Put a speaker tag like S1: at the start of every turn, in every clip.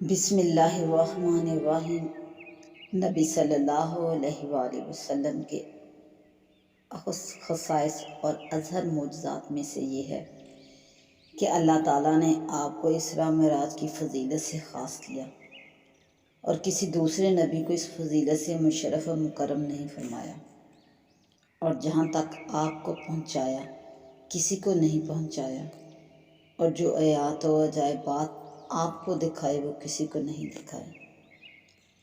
S1: بسم اللہ الرحمن الرحیم۔ نبی صلی اللہ علیہ وآلہ وسلم کے خصائص اور اظہر معجزات میں سے یہ ہے کہ اللہ تعالیٰ نے آپ کو اسراء معراج کی فضیلت سے خاص کیا اور کسی دوسرے نبی کو اس فضیلت سے مشرف و مکرم نہیں فرمایا، اور جہاں تک آپ کو پہنچایا کسی کو نہیں پہنچایا، اور جو آیات و عجائبات آپ کو دکھائے وہ کسی کو نہیں دکھائے،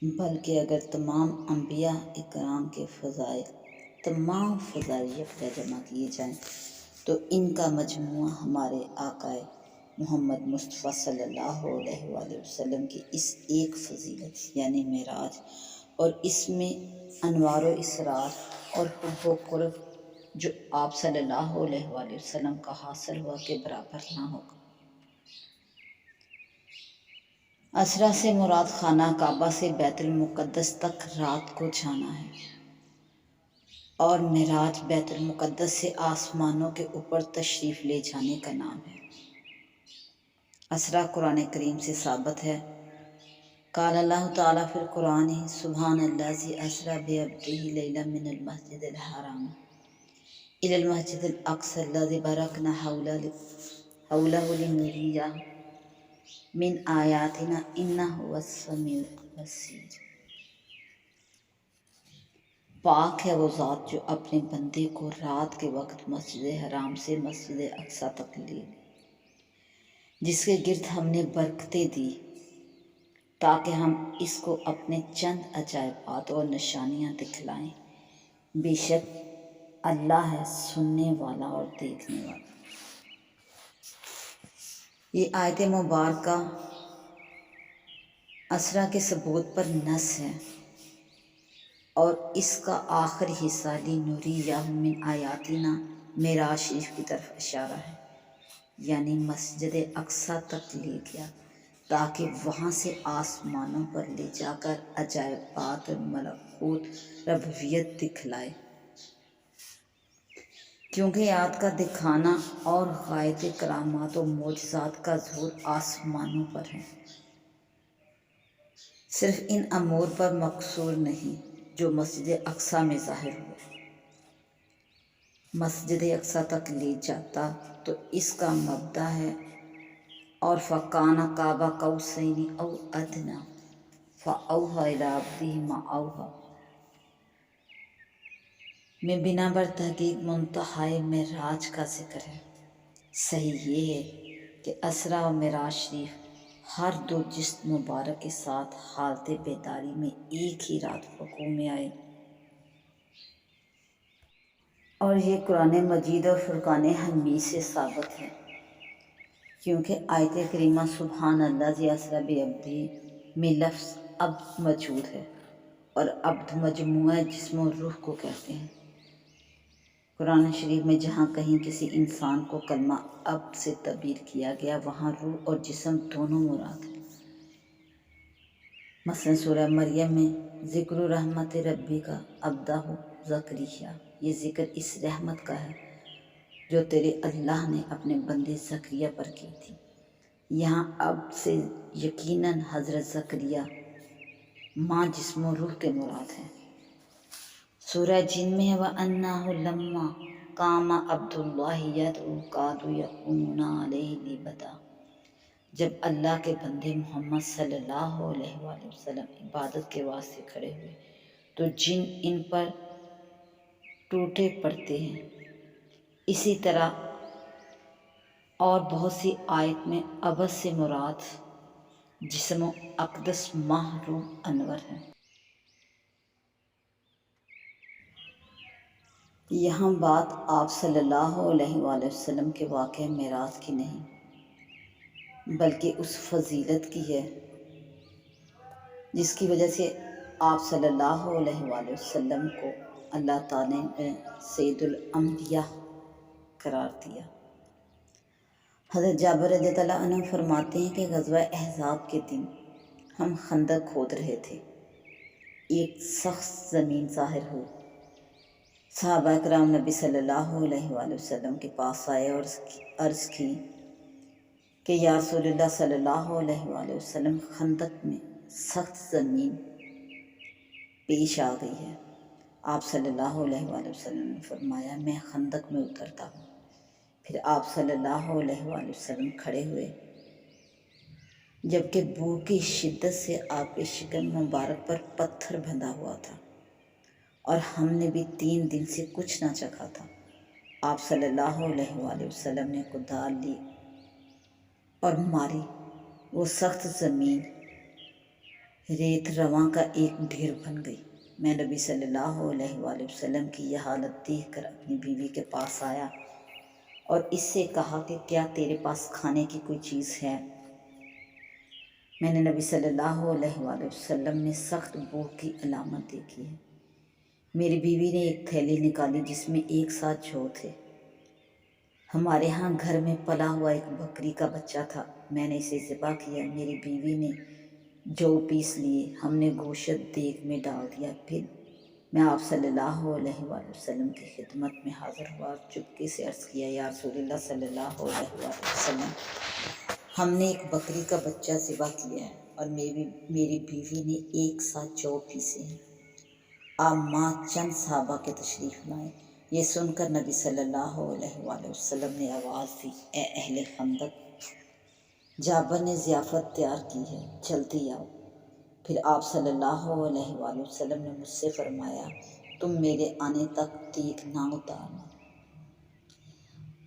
S1: بلکہ اگر تمام انبیاء اکرام کے فضائل، تمام فضائل یکجا جمع کیے جائیں تو ان کا مجموعہ ہمارے آقائے محمد مصطفیٰ صلی اللہ علیہ وآلہ وسلم کی اس ایک فضیلت یعنی معراج اور اس میں انوار و اسرار اور حب و قرب جو آپ صلی اللہ علیہ وآلہ وسلم کا حاصل ہوا کے برابر نہ ہوگا۔ اسریٰ سے مراد خانہ کعبہ سے بیت المقدس تک رات کو جانا ہے، اور معراج بیت المقدس سے آسمانوں کے اوپر تشریف لے جانے کا نام ہے۔ اسریٰ قرآن کریم سے ثابت ہے۔ قال اللہ تعالیٰ فی القرآن سبحان الذی اسریٰ بعبدہ لیلا من المسجد الحرام الی المسجد الاقصی الذی بارکنا حولہ لنریہ من آیاتنا انہ هو السمیع البصیر۔ پاک ہے وہ ذات جو اپنے بندے کو رات کے وقت مسجد حرام سے مسجد اقصی تک لے جس کے گرد ہم نے برکتیں دی تاکہ ہم اس کو اپنے چند عجائبات اور نشانیاں دکھلائیں۔ بے شک اللہ ہے سننے والا اور دیکھنے والا۔ یہ آیت مبارکہ اسریٰ کے ثبوت پر نص ہے، اور اس کا آخری حصہ لنریہ من آیاتنا معراج شریف کی طرف اشارہ ہے، یعنی مسجد اقصی تک لے گیا تاکہ وہاں سے آسمانوں پر لے جا کر عجائبات اور ملکوت ربوبیت دکھلائے، کیونکہ آیات کا دکھانا اور غائب کرامات و معجزات کا ظہور آسمانوں پر ہے، صرف ان امور پر مقصور نہیں جو مسجد اقصی میں ظاہر ہوئے۔ مسجد اقصی تک لے جاتا تو اس کا مبدا ہے، اور فَكَانَ قَابَ قَوْسَيْنِ أَوْ أَدْنَىٰ فَأَوْحَىٰ إِلَىٰ عَبْدِهِ مَا أَوْحَىٰ میں بنا بر تحقیق منتہائے معراج کا ذکر ہے۔ صحیح یہ ہے کہ اسریٰ و معراج شریف ہر دو جسم مبارک کے ساتھ حالت بیداری میں ایک ہی رات وقوع میں آئے، اور یہ قرآن مجید اور فرقان حمید سے ثابت ہے، کیونکہ آیت کریمہ سبحان الذی اسریٰ بعبدہ میں لفظ عبد موجود ہے، اور عبد مجموعہ جسم و روح کو کہتے ہیں۔ قرآن شریف میں جہاں کہیں کسی انسان کو کلمہ عبد سے تعبیر کیا گیا وہاں روح اور جسم دونوں مراد ہیں۔ مثلا سورہ مریم میں ذکر رحمت ربی کا عبدہ زکریا، یہ ذکر اس رحمت کا ہے جو تیرے اللہ نے اپنے بندے زکریا پر کی تھی۔ یہاں عبد سے یقیناً حضرت زکریا ماں جسم و روح کے مراد ہیں۔ سورہ جن میں ہے وَأَنَّهُ لَمَّا قَامَ عَبْدُ اللَّهِ يَدْعُوهُ كَادُوا يَكُونُونَ عَلَيْهِ لِبَدًا، جب اللہ کے بندے محمد صلی اللہ علیہ وآلہ وسلم عبادت کے واسطے کھڑے ہوئے تو جن ان پر ٹوٹے پڑتے ہیں۔ اسی طرح اور بہت سی آیت میں عبد سے مراد جسم و اقدس ماہ روح انور ہے۔ یہاں بات آپ صلی اللہ علیہ وآلہ وسلم کے واقعہ معراج کی نہیں بلکہ اس فضیلت کی ہے جس کی وجہ سے آپ صلی اللہ علیہ وآلہ وسلم کو اللہ تعالیٰ نے سید الانبیاء قرار دیا۔ حضرت جابر رضی اللہ عنہ فرماتے ہیں کہ غزوہ احزاب کے دن ہم خندق کھود رہے تھے، ایک سخت زمین ظاہر ہوئی، صحابہ کرام نبی صلی اللہ علیہ وآلہ وسلم کے پاس آئے اور عرض کی کہ یا رسول اللہ صلی اللہ علیہ وآلہ وسلم خندق میں سخت زمین پیش آ گئی ہے۔ آپ صلی اللہ علیہ وآلہ وسلم نے فرمایا میں خندق میں اترتا ہوں۔ پھر آپ صلی اللہ علیہ وآلہ وسلم کھڑے ہوئے، جبکہ بو کی شدت سے آپ کے شکم مبارک پر پتھر بندھا ہوا تھا اور ہم نے بھی 3 دن سے کچھ نہ چکھا تھا۔ آپ صلی اللہ علیہ وآلہ وسلم نے کدال لی اور ماری، وہ سخت زمین ریت رواں کا ایک ڈھیر بن گئی۔ میں نبی صلی اللہ علیہ وآلہ وسلم کی یہ حالت دیکھ کر اپنی بیوی کے پاس آیا اور اس سے کہا کہ کیا تیرے پاس کھانے کی کوئی چیز ہے؟ میں نے نبی صلی اللہ علیہ وآلہ وسلم نے سخت بھوک کی علامت دیکھی ہے۔ میری بیوی نے ایک تھیلی نکالی جس میں 1 ساتھ جو تھے۔ ہمارے ہاں گھر میں پلا ہوا ایک بکری کا بچہ تھا، میں نے اسے ذبح کیا۔ میری بیوی نے جو پیس لیے، ہم نے گوشت دیگ میں ڈال دیا۔ پھر میں آپ صلی اللہ علیہ وآلہ وسلم کی خدمت میں حاضر ہوا اور چپکے سے عرض کیا، یا رسول اللہ صلی اللہ علیہ وآلہ وسلم، ہم نے ایک بکری کا بچہ ذبح کیا ہے اور میری بیوی نے 1 ساتھ جو پیسے ہیں۔ آپ ماں چند صحابہ کے تشریف لائیں۔ یہ سن کر نبی صلی اللہ علیہ وآلہ وسلم نے آواز دی، اے اہل خندق، جابر نے ضیافت تیار کی ہے، جلدی آؤ۔ پھر آپ صلی اللہ علیہ وآلہ وسلم نے مجھ سے فرمایا، تم میرے آنے تک دیگ نہ اتارنا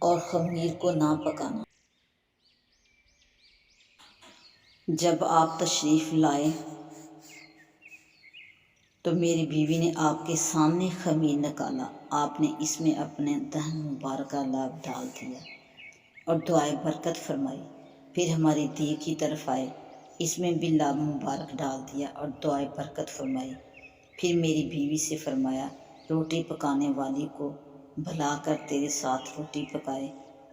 S1: اور خمیر کو نہ پکانا۔ جب آپ تشریف لائے تو میری بیوی نے آپ کے سامنے خمیر نکالا، آپ نے اس میں اپنے دہن مبارکہ لعاب ڈال دیا اور دعائے برکت فرمائی۔ پھر ہماری دیگ کی طرف آئے، اس میں بھی لعاب مبارک ڈال دیا اور دعائے برکت فرمائی۔ پھر میری بیوی سے فرمایا، روٹی پکانے والی کو بھلا کر تیرے ساتھ روٹی پکائے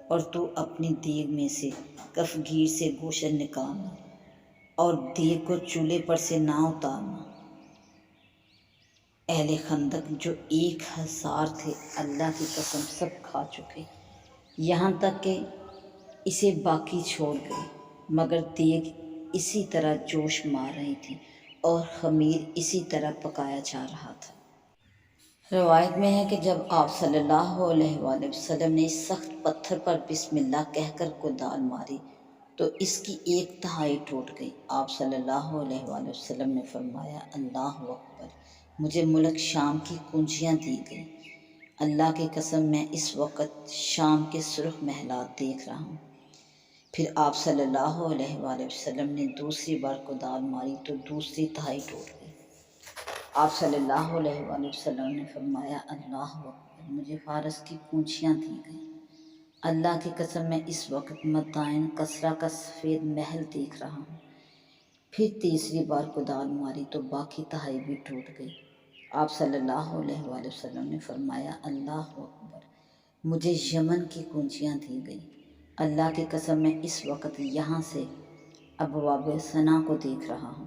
S1: اور تو اپنی دیگ میں سے کفگیر سے گوشت نکالنا اور دیگ کو چولہے پر سے نہ اتارنا۔ اہل خندق جو 1000 تھے، اللہ کی قسم سب کھا چکے، یہاں تک کہ اسے باقی چھوڑ گئے، مگر دیگ اسی طرح جوش مار رہی تھی اور خمیر اسی طرح پکایا جا رہا تھا۔ روایت میں ہے کہ جب آپ صلی اللہ علیہ وآلہ وسلم نے اس سخت پتھر پر بسم اللہ کہہ کر کدال ماری تو اس کی 1/3 ٹوٹ گئی۔ آپ صلی اللہ علیہ وآلہ وسلم نے فرمایا، اللہ اکبر، مجھے ملک شام کی کنجیاں دی گئیں۔ اللہ کی قسم میں اس وقت شام کے سرخ محلات دیکھ رہا ہوں۔ پھر آپ صلی اللہ علیہ وآلہ وسلم نے دوسری بار کدال ماری تو دوسری تہائی ٹوٹ گئی۔ آپ صلی اللہ علیہ وآلہ وسلم نے فرمایا، اللہ اکبر، مجھے فارس کی کنجیاں دی گئیں۔ اللہ کی قسم میں اس وقت مدائن کسریٰ کا سفید محل دیکھ رہا ہوں۔ پھر تیسری بار کدال ماری تو باقی تہائی بھی ٹوٹ گئی۔ آپ صلی اللہ علیہ وآلہ وسلم نے فرمایا، اللہ اکبر، مجھے یمن کی کنجیاں دی گئیں۔ اللہ کی قسم میں اس وقت یہاں سے ابواب صنعا کو دیکھ رہا ہوں۔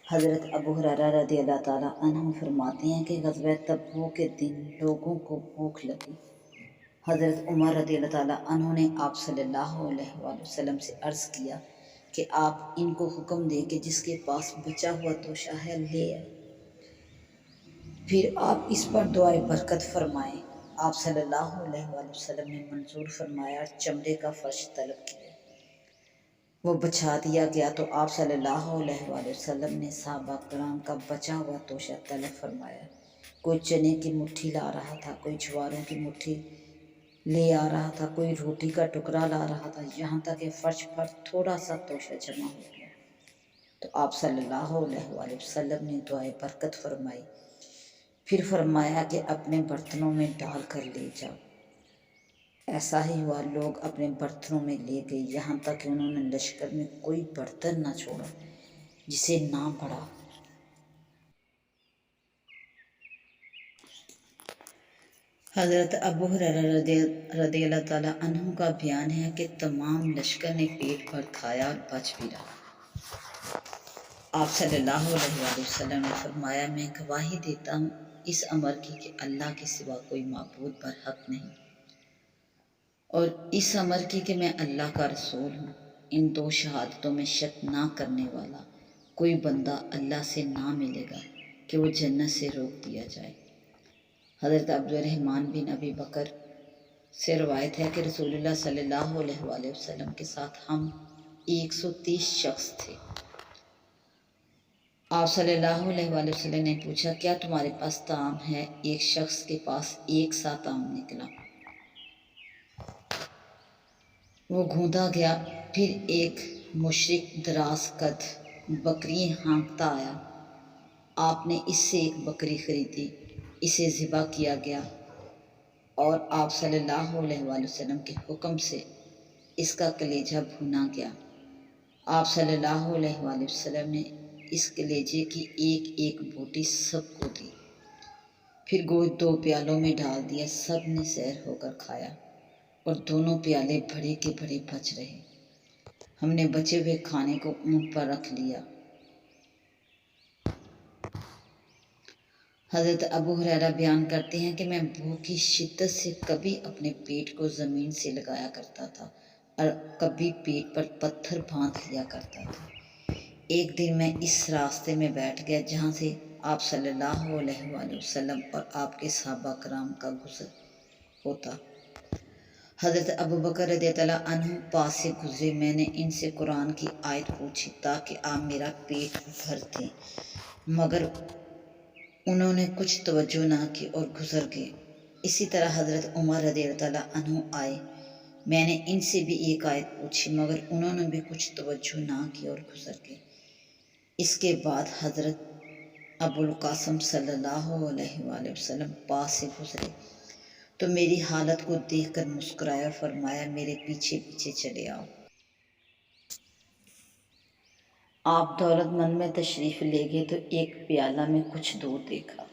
S1: حضرت ابو ہریرہ رضی اللہ تعالیٰ عنہ فرماتے ہیں کہ غزوہ تبوک کے دن لوگوں کو بھوک لگی۔ حضرت عمر رضی اللہ تعالیٰ عنہ نے آپ صلی اللہ علیہ وآلہ وسلم سے عرض کیا کہ آپ ان کو حکم دیں کہ جس کے پاس بچا ہوا توشہ ہے لے آئے، پھر آپ اس پر دعائے برکت فرمائیں۔ آپ صلی اللہ علیہ وآلہ وسلم نے منظور فرمایا اور چمڑے کا فرش طلب کیا، وہ بچھا دیا گیا تو آپ صلی اللہ علیہ وآلہ وسلم نے صحابہ کرام کا بچا ہوا توشہ طلب فرمایا۔ کوئی چنے کی مٹھی لا رہا تھا، کوئی جواروں کی مٹھی لے آ رہا تھا، کوئی روٹی کا ٹکڑا لا رہا تھا، یہاں تک کہ فرش پر تھوڑا سا توشہ جمع ہو گیا تو آپ صلی اللہ علیہ وآلہ وسلم نے دعائے برکت فرمائی۔ پھر فرمایا کہ اپنے برتنوں میں ڈال کر لے جاؤ۔ ایسا ہی ہوا، لوگ اپنے برتنوں میں لے گئے، یہاں تک کہ انہوں نے لشکر میں کوئی برتن نہ چھوڑا جسے نہ پڑا۔ حضرت ابو ہریرہ رضی اللہ تعالیٰ عنہ کا بیان ہے کہ تمام لشکر نے پیٹ بھر کھایا اور بچ بھی رہا۔ آپ صلی اللہ علیہ وآلہ وسلم نے فرمایا، میں گواہی دیتا ہوں اس امر کی کہ اللہ کے سوا کوئی معبود برحق نہیں۔ اور اس امر کی کہ میں اللہ کا رسول ہوں، ان 2 شہادتوں میں شک نہ کرنے والا کوئی بندہ اللہ سے نہ ملے گا کہ وہ جنت سے روک دیا جائے۔ حضرت عبد الرحمن بن ابی بکر سے روایت ہے کہ رسول اللہ صلی اللہ علیہ وآلہ وسلم کے ساتھ ہم 130 شخص تھے۔ آپ صلی اللہ علیہ وآلہ وسلم نے پوچھا کیا تمہارے پاس طعام ہے؟ ایک شخص کے پاس 1 سا طعام نکلا، وہ گھوندا گیا۔ پھر ایک مشرک دراز قد بکری ہانکتا آیا، آپ نے اس سے ایک بکری خریدی، اسے ذبح کیا گیا اور آپ صلی اللہ علیہ وآلہ وسلم کے حکم سے اس کا کلیجہ بھونا گیا۔ آپ صلی اللہ علیہ وآلہ وسلم نے اس کلیجے کی ایک ایک بوٹی سب کو دی، پھر گوشت 2 پیالوں میں ڈال دیا، سب نے سیر ہو کر کھایا اور دونوں پیالے بڑے کے بڑے بچ رہے۔ ہم نے بچے ہوئے کھانے کو اونٹ پر رکھ لیا۔ حضرت ابو ہریرہ بیان کرتے ہیں کہ میں بھوک کی شدت سے کبھی اپنے پیٹ کو زمین سے لگایا کرتا تھا اور کبھی پیٹ پر پتھر باندھ لیا کرتا تھا۔ ایک دن میں اس راستے میں بیٹھ گیا جہاں سے آپ صلی اللہ علیہ وآلہ وسلم اور آپ کے صحابہ کرام کا گزر ہوتا۔ حضرت ابو بکر رضی اللہ عنہ پاس سے گزرے، میں نے ان سے قرآن کی آیت پوچھی تاکہ آپ میرا پیٹ بھر دیں، مگر انہوں نے کچھ توجہ نہ کی اور گزر گئے۔ اسی طرح حضرت عمر رضی اللہ عنہ آئے، میں نے ان سے بھی ایک آیت پوچھی مگر انہوں نے بھی کچھ توجہ نہ کی اور گزر گئے۔ اس کے بعد حضرت ابو القاسم صلی اللہ علیہ وآلہ وسلم پاس سے گزرے تو میری حالت کو دیکھ کر مسکرایا اور فرمایا میرے پیچھے پیچھے چلے آؤ۔ آپ دولت مند میں تشریف لے گئے تو ایک پیالہ میں کچھ دودھ دیکھا۔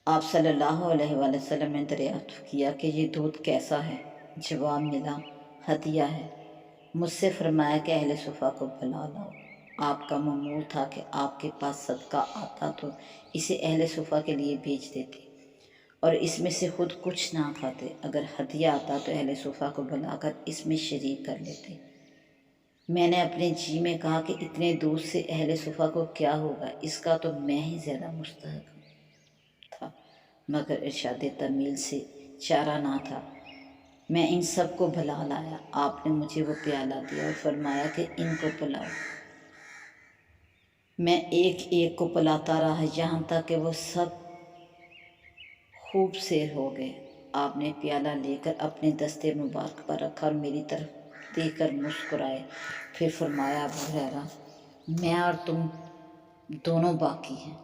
S1: آپ صلی اللہ علیہ وآلہ وسلم نے دریافت کیا کہ یہ دودھ کیسا ہے؟ جواب ملا ہدیہ ہے۔ مجھ سے فرمایا کہ اہل صفہ کو بلا لاؤ۔ آپ کا معمول تھا کہ آپ کے پاس صدقہ آتا تو اسے اہل صفہ کے لیے بھیج دیتے اور اس میں سے خود کچھ نہ کھاتے، اگر ہدیہ آتا تو اہل صفہ کو بلا کر اس میں شریک کر لیتے۔ میں نے اپنے جی میں کہا کہ اتنے دودھ سے اہل صفہ کو کیا ہوگا، اس کا تو میں ہی زیادہ مستحق تھا، مگر ارشاد تمیل سے چارہ نہ تھا۔ میں ان سب کو بلا لایا، آپ نے مجھے وہ پیالہ دیا اور فرمایا کہ ان کو پلاؤ۔ میں ایک ایک کو پلاتا رہا یہاں تک کہ وہ سب خوب سیر ہو گئے۔ آپ نے پیالہ لے کر اپنے دستے مبارک پر رکھا اور میری طرف دیکھ کر مسکرائے، پھر فرمایا ابو ہریرہ میں اور تم دونوں باقی ہیں۔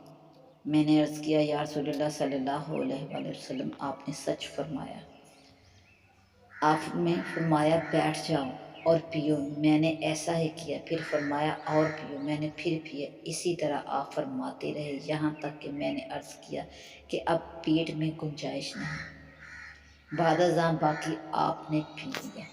S1: میں نے عرض کیا یا رسول اللہ صلی اللہ علیہ وآلہ وسلم آپ نے سچ فرمایا۔ آپ نے فرمایا بیٹھ جاؤ اور پیو، میں نے ایسا ہی کیا، پھر فرمایا اور پیو، میں نے پھر پیا، اسی طرح آپ فرماتے رہے یہاں تک کہ میں نے عرض کیا کہ اب پیٹ میں گنجائش نہیں، بعد ازاں باقی آپ نے پی لیا۔